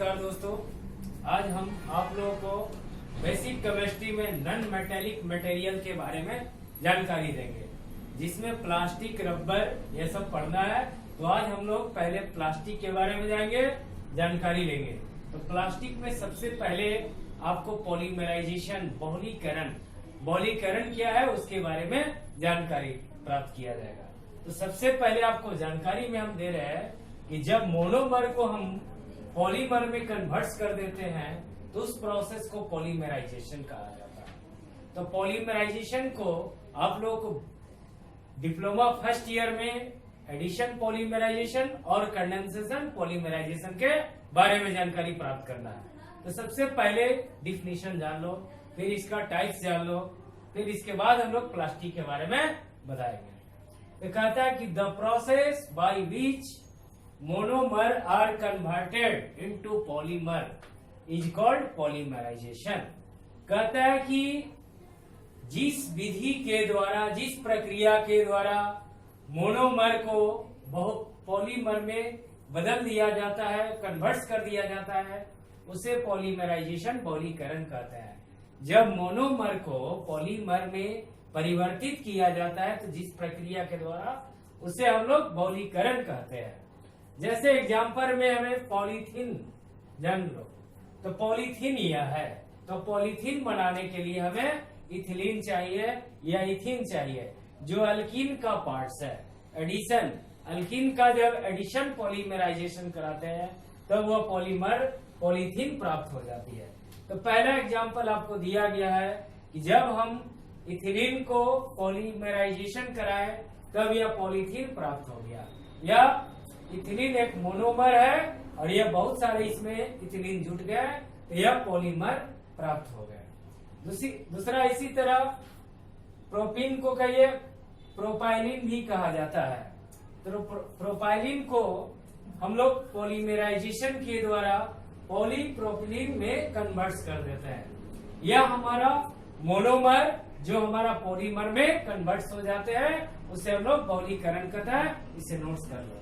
नमस्कार दोस्तों, आज हम आप लोगों को बेसिक केमिस्ट्री में नॉन मेटेलिक मटेरियल के बारे में जानकारी देंगे, जिसमें प्लास्टिक, रबर ये सब पढ़ना है। तो आज हम लोग पहले प्लास्टिक के बारे में जाएंगे, जानकारी लेंगे। तो प्लास्टिक में सबसे पहले आपको पॉलीमराइजेशन, बहुलीकरण क्या है उसके बारे में जानकारी प्राप्त किया जाएगा। तो सबसे पहले आपको जानकारी में हम दे रहे हैं कि जब मोनोमर को हम पॉलीमर में कन्वर्ट कर देते हैं तो उस प्रोसेस को पॉलीमराइजेशन कहा जाता है। तो पॉलीमराइजेशन को आप लोगों को डिप्लोमा फर्स्ट ईयर में एडिशन पॉलीमराइजेशन और कंडेंसेशन पॉलीमराइजेशन के बारे में जानकारी प्राप्त करना है। तो सबसे पहले डिफिनीशन जान लो, फिर इसका टाइप्स जान लो, फिर इसके बाद हम लोग प्लास्टिक के बारे में बताएंगे। तो कहता है कि the process by which monomer are converted into polymer is called polymerization. कहता है कि जिस विधि के द्वारा, जिस प्रक्रिया के द्वारा मोनोमर को पॉलीमर में बदल दिया जाता है, कन्वर्ट कर दिया जाता है, उसे पॉलीमराइजेशन, बहुलीकरण कहते हैं। जब मोनोमर को पॉलीमर में परिवर्तित किया जाता है तो जिस प्रक्रिया के द्वारा, उसे हम लोग बहुलीकरण कहते हैं। जैसे एग्जाम्पल में हमें पॉलीथीन जान लो, तो पॉलीथीन यह है। तो पॉलीथीन बनाने के लिए हमें इथिलीन चाहिए या इथिन चाहिए, जो अल्कीन का पार्ट्स है। एडिशन, अल्कीन का जब एडिशन पॉलीमराइजेशन कराते हैं तब वह पॉलीथीन प्राप्त हो जाती है। तो पहला एग्जाम्पल आपको दिया गया है कि जब हम इथिलीन को पॉलीमराइजेशन कराएं तब यह पॉलीथीन प्राप्त हो गया। या इथिलीन एक मोनोमर है और यह बहुत सारे इसमें इथिलीन जुट गए तो यह पॉलीमर प्राप्त हो गए। दूसरा इसी तरह प्रोपीन को कहिए प्रोपाइलिन भी कहा जाता है। तो प्रोपाइलिन को हम लोग पॉलीमराइजेशन के द्वारा पॉलीप्रोपिलीन में कन्वर्ट कर देते हैं। यह हमारा मोनोमर जो हमारा पॉलीमर में कन्वर्ट हो जाते हैं उसे हम लोग बहुलीकरण कहते हैं। इसे नोट्स कर लो।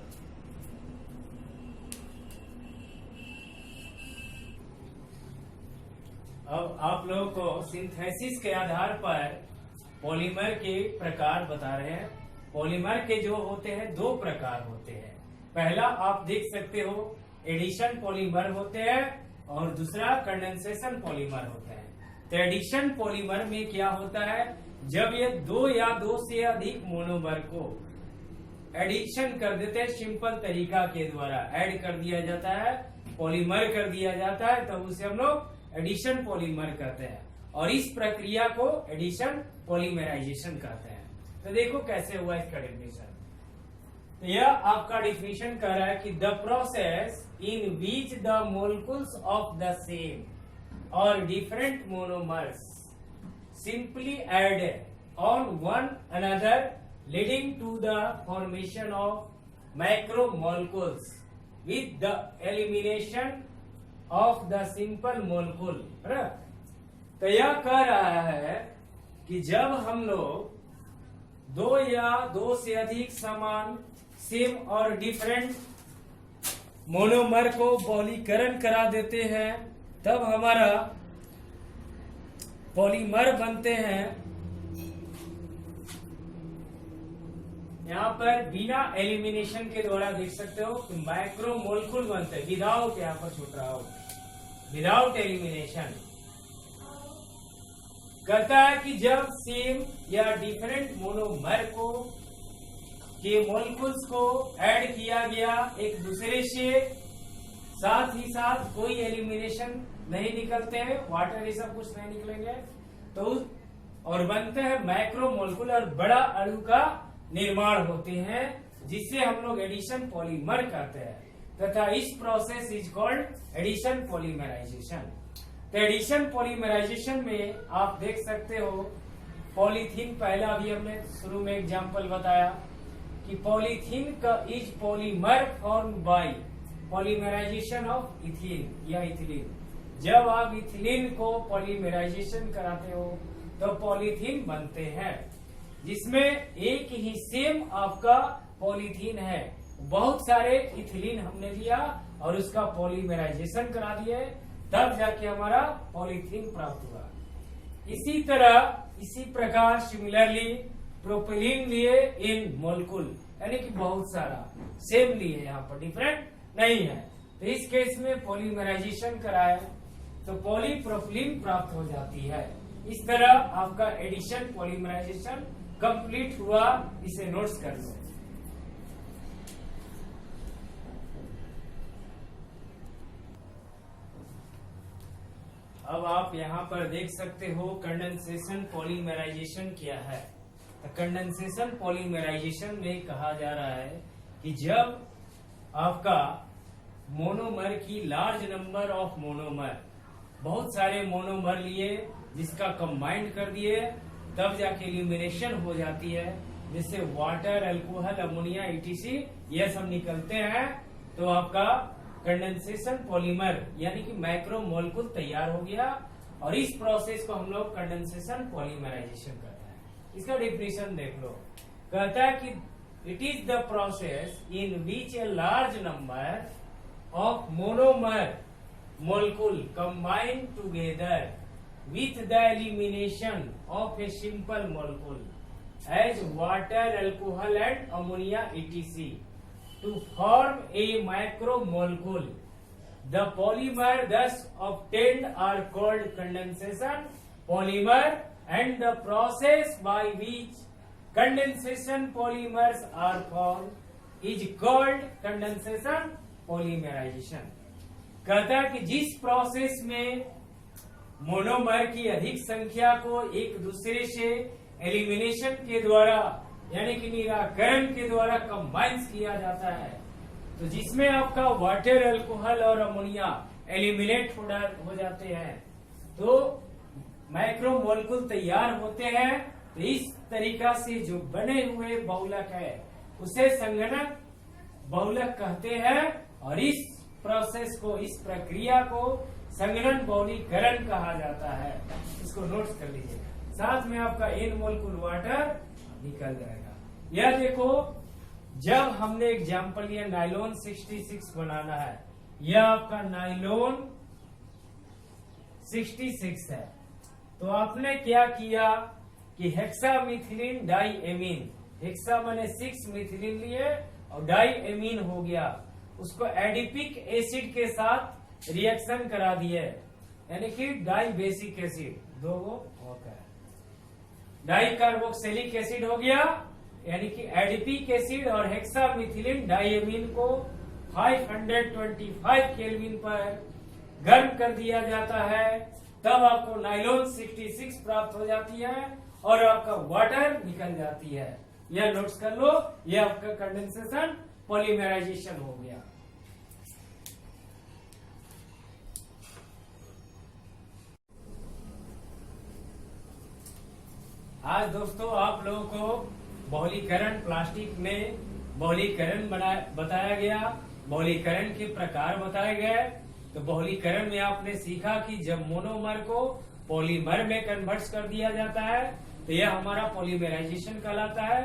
अब आप लोगों को सिंथेसिस के आधार पर पॉलीमर के प्रकार बता रहे हैं। पॉलीमर के जो होते हैं दो प्रकार होते हैं। पहला आप देख सकते हो एडिशन पॉलीमर होते हैं और दूसरा कंडेंसेशन पॉलीमर होता है। तो एडिशन पॉलीमर में क्या होता है, जब ये दो या दो से अधिक मोनोमर को एडिशन कर देते हैं, सिंपल तरीका के द्वारा ऐड कर दिया जाता है, पॉलीमर कर दिया जाता है, तब उसे हम लोग एडिशन पॉलीमर कहते हैं। और इस प्रक्रिया को एडिशन पॉलीमराइजेशन कहते हैं। तो देखो कैसे हुआ इसका डेफिनेशन। तो यह आपका डिफिनेशन कह रहा है कि the process in which the molecules of the same और different monomers simply add on one another leading to the formation of macromolecules with the elimination of the simple molecule. तो यह कह रहा है कि जब हम लोग दो या दो से अधिक समान, सेम और डिफरेंट मोनोमर को बहुलीकरण करा देते हैं तब हमारा पॉलीमर बनते हैं। यहाँ पर बिना एलिमिनेशन के द्वारा देख सकते हो कि मैक्रोमोलिक्यूल बनते हैं, विदाउट, यहाँ पर छूट रहा हो, विदाउट एलिमिनेशन। कहता है कि जब सेम या डिफरेंट मोनोमर को के मॉलिक्यूल्स को ऐड किया गया एक दूसरे से, साथ ही साथ कोई एलिमिनेशन नहीं निकलते हैं, वाटर ये सब कुछ नहीं निकलेंगे, तो और बनते हैं मैक्रोमोलिक्यूल और बड़ा अणु का निर्माण होते हैं, जिससे हम लोग एडिशन पॉलीमर कहते हैं। तथा इस process is called addition polymerization. तो एडिशन पॉलीमराइजेशन में आप देख सकते हो पॉलीथीन, पहला अभी हमने शुरू में एग्जांपल बताया कि पॉलीथीन का is polymer form by polymerization of ethene या इथिलीन। जब आप इथिलीन को पॉलीमराइजेशन कराते हो तो पॉलीथीन बनते हैं, जिसमें एक ही सेम आपका पॉलीथीन है, बहुत सारे इथिलीन हमने लिया और उसका पॉलीमराइजेशन करा दिए, तब जाके हमारा पॉलीथीन प्राप्त हुआ। इसी प्रकार सिमिलरली प्रोपेलिन लिए इन मोलकुल, यानी कि बहुत सारा सेम लिए, यहाँ पर डिफरेंट नहीं है। तो इस केस में पॉलीमराइजेशन कराए तो पॉलीप्रोपिलीन प्राप्त हो जाती है। इस तरह आपका एडिशन पॉलीमराइजेशन कंप्लीट हुआ, इसे नोट्स कर लो। अब आप यहाँ पर देख सकते हो कंडेंसेशन पॉलीमराइजेशन क्या है। तो कंडेंसेशन पॉलीमराइजेशन में कहा जा रहा है कि जब आपका मोनोमर की लार्ज नंबर ऑफ मोनोमर, बहुत सारे मोनोमर लिए जिसका कंबाइंड कर दिए, तब जाके एलिमिनेशन हो जाती है, जिससे वाटर, अल्कोहल, अमोनिया, ईटीसी ये सब निकलते हैं। तो आपका कंडेंसेशन पॉलीमर यानी कि मैक्रोमोलेक्यूल तैयार हो गया, और इस प्रोसेस को हम लोग कंडेंसेशन पॉलीमराइजेशन कहते हैं। इसका डेफिनेशन देख लो, कहता है कि it is the process in which a large number of monomer molecule combine together with the elimination of a simple molecule as water, alcohol and ammonia etc. to form a macromolecule. The polymer thus obtained are called condensation polymer, and the process by which condensation polymers are formed is called condensation polymerization. कहता है कि जिस process में monomer की अधिक संख्या को एक दूसरे से एलिमिनेशन के द्वारा यानी कि निराकरण के द्वारा कंबाइन किया जाता है, तो जिसमें आपका वाटर, अल्कोहल और अमोनिया एलिमिनेट हो जाते हैं, तो मैक्रोमोलेक्यूल तैयार होते हैं। तो इस तरीका से जो बने हुए बहुलक है उसे संगणक बहुलक कहते हैं, और इस प्रोसेस को, इस प्रक्रिया को संगणन बहुलीकरण कहा जाता है। इसको नोट्स कर लीजिए, साथ में आपका एन मोलेक्यूल वाटर निकल जाएगा। यह देखो, जब हमने एग्जाम्पल लिया नाइलॉन 66 बनाना है, यह आपका नाइलॉन 66 है, तो आपने क्या किया कि हेक्सामिथिलीन डाइएमीन, हेक्सा माने 6 मिथिलीन लिए और डाइएमीन हो गया, उसको एडिपिक एसिड के साथ रिएक्शन करा दिए, यानी कि डाई बेसिक एसिड, दो होता है, डाई कार्बोक्सिलिक एसिड हो गया, यानी कि एडिपिक एसिड और हेक्सामिथिलीन डाइएमीन को 525 केल्विन पर गर्म कर दिया जाता है, तब आपको नाइलॉन 66 प्राप्त हो जाती है और आपका वाटर निकल जाती है। यह नोट्स कर लो, यह आपका कंडेंसेशन पॉलीमराइजेशन हो गया। आज दोस्तों आप लोगों को बहुलीकरण, प्लास्टिक में बहुलीकरण बताया गया, बहुलीकरण के प्रकार बताए गए। तो बहुलीकरण में आपने सीखा कि जब मोनोमर को पॉलीमर में कन्वर्ट कर दिया जाता है तो यह हमारा पॉलीमराइजेशन कहलाता है।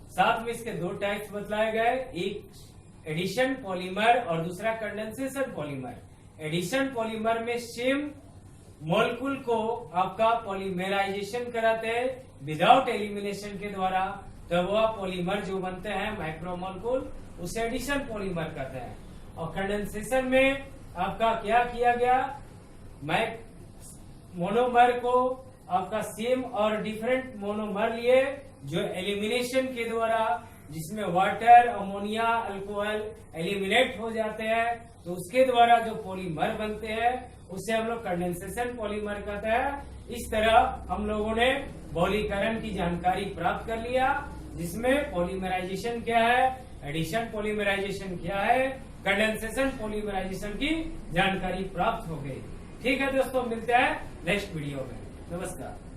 साथ में इसके दो टाइप्स बतलाए गए, एक एडिशन पॉलीमर और दूसरा कंडेंसेशन पॉलीमर। एडिशन पॉलीमर में सेम मोलेक्यूल को आपका पॉलीमराइजेशन कराते हैं विदाउट एलिमिनेशन के द्वारा, तो वह पॉलीमर जो बनते हैं मैक्रोमोलेक्यूल, उसे एडिशन पॉलीमर कहते हैं। और कंडेंसेशन में आपका क्या किया गया, मोनोमर को आपका सेम और डिफरेंट मोनोमर लिए जो एलिमिनेशन के द्वारा, जिसमें वाटर, अमोनिया, अल्कोहल एलिमिनेट हो जाते हैं, तो उसके द्वारा जो पॉलीमर बनते हैं उसे हम लोग कंडेंसेशन पॉलीमर कहते हैं। इस तरह हम लोगों ने बहुलीकरण की जानकारी प्राप्त कर लिया, जिसमें पॉलीमराइजेशन क्या है, एडिशन पॉलीमराइजेशन क्या है, कंडेंसेशन पॉलीमराइजेशन की जानकारी प्राप्त हो गई। ठीक है दोस्तों, मिलते हैं नेक्स्ट वीडियो में। नमस्कार।